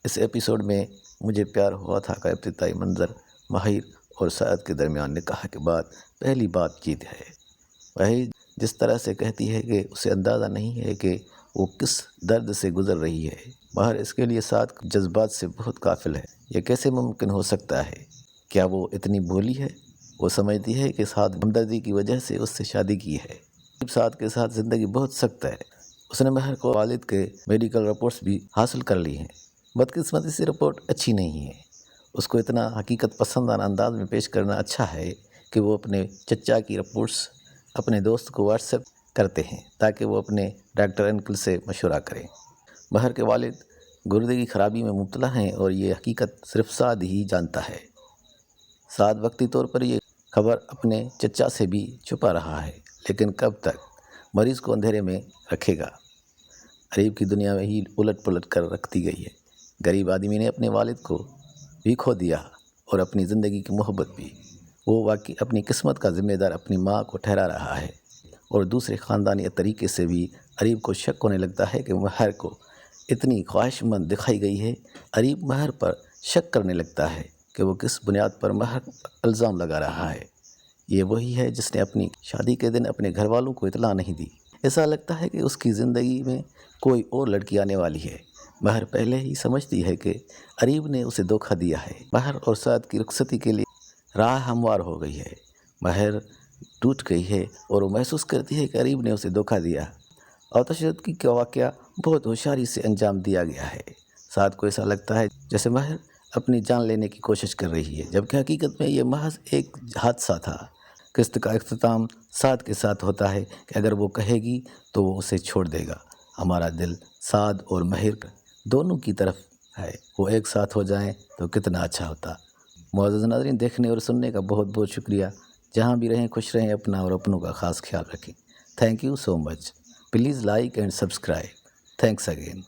اس episode میں مجھے پیار ہوا تھا کا ابتدائی منظر ماہر اور سعد کے درمیان نکاح کے بعد پہلی بات چیت ہے۔ ماہر جس طرح سے کہتی ہے کہ اسے اندازہ نہیں ہے کہ وہ کس درد سے گزر رہی ہے۔ ماہر اس کے لیے سعد کے جذبات سے بہت غافل ہے۔ یہ کیسے ممکن ہو سکتا ہے؟ کیا وہ اتنی بھولی ہے؟ وہ سمجھتی ہے کہ سعد ہمدردی کی وجہ سے اس سے شادی کی ہے۔ سعد کے ساتھ زندگی بہت سخت ہے۔ اس نے ماہر کو والد کے میڈیکل رپورٹس بھی حاصل کر لی ہیں۔ بدقسمتی سے رپورٹ اچھی نہیں ہے۔ اس کو اتنا حقیقت پسندانہ انداز میں پیش کرنا اچھا ہے کہ وہ اپنے چچا کی رپورٹس اپنے دوست کو واٹس ایپ کرتے ہیں تاکہ وہ اپنے ڈاکٹر انکل سے مشورہ کریں۔ ماہر کے والد گردے کی خرابی میں مبتلا ہیں اور یہ حقیقت صرف سعد ہی جانتا ہے۔ سعد وقتی طور پر یہ خبر اپنے چچا سے بھی چھپا رہا ہے، لیکن کب تک مریض کو اندھیرے میں رکھے گا؟ غریب کی دنیا میں ہی الٹ پلٹ کر رکھ دی گئی ہے۔ غریب آدمی نے اپنے والد کو بھی کھو دیا اور اپنی زندگی کی محبت بھی۔ وہ واقعی اپنی قسمت کا ذمہ دار اپنی ماں کو ٹھہرا رہا ہے اور دوسرے خاندانی طریقے سے بھی غریب کو شک ہونے لگتا ہے کہ ماہر کو اتنی خواہش مند دکھائی گئی ہے۔ غریب ماہر پر شک کرنے لگتا ہے کہ وہ کس بنیاد پر ماہر پر الزام لگا رہا ہے۔ یہ وہی ہے جس نے اپنی شادی کے دن اپنے گھر والوں کو اطلاع نہیں دی۔ ایسا لگتا ہے کہ اس کی زندگی میں کوئی اور لڑکی آنے والی ہے۔ ماہر پہلے ہی سمجھتی ہے کہ غریب نے اسے دھوکہ دیا ہے۔ ماہر اور سعد کی رخصتی کے لیے راہ ہموار ہو گئی ہے۔ ماہر ٹوٹ گئی ہے اور وہ محسوس کرتی ہے کہ غریب نے اسے دھوکہ دیا اور تشدد کا واقعہ بہت ہوشیاری سے انجام دیا گیا ہے۔ سعد کو ایسا لگتا ہے جیسے ماہر اپنی جان لینے کی کوشش کر رہی ہے، جبکہ حقیقت میں یہ محض ایک حادثہ تھا۔ قسط کا اختتام سعد کے ساتھ ہوتا ہے کہ اگر وہ کہے گی تو وہ اسے چھوڑ دے گا۔ ہمارا دل سعد اور ماہر دونوں کی طرف ہے۔ وہ ایک ساتھ ہو جائیں تو کتنا اچھا ہوتا۔ معزز ناظرین، دیکھنے اور سننے کا بہت بہت شکریہ۔ جہاں بھی رہیں خوش رہیں، اپنا اور اپنوں کا خاص خیال رکھیں۔ Thank you so much. Please like and subscribe. Thanks again.